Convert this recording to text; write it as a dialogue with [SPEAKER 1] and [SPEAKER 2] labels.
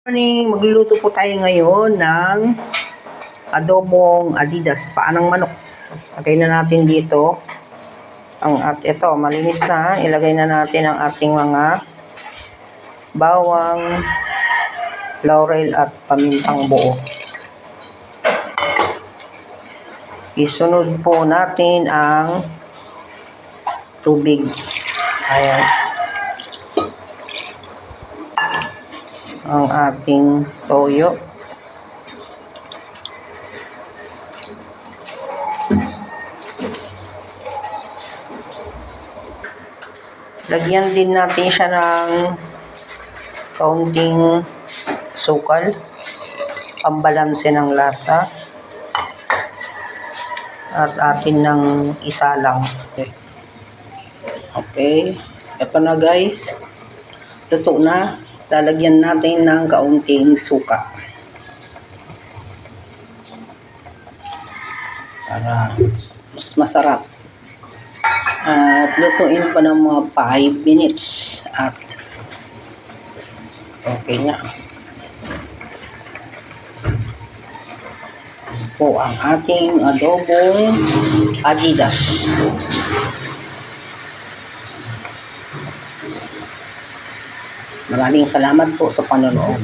[SPEAKER 1] Morning, magluluto po tayo ngayon ng adobong Adidas, paanang manok. Lagay na natin dito ito, malinis na. Ilagay na natin ang ating mga bawang, laurel at pamintang buo. Isunod po natin ang tubig. Ayan. Ang ating toyo. Lagyan din natin siya ng kaunting sukal, pambalanse ng lasa. At atin ng isa lang. Okay. Ito na guys. Luto na. Lalagyan natin ng kaunting suka. Para mas masarap. At lutuin pa ng mga 5 minutes. At okay na. Po ang ating adobong Adidas. Maraming salamat po sa panonood.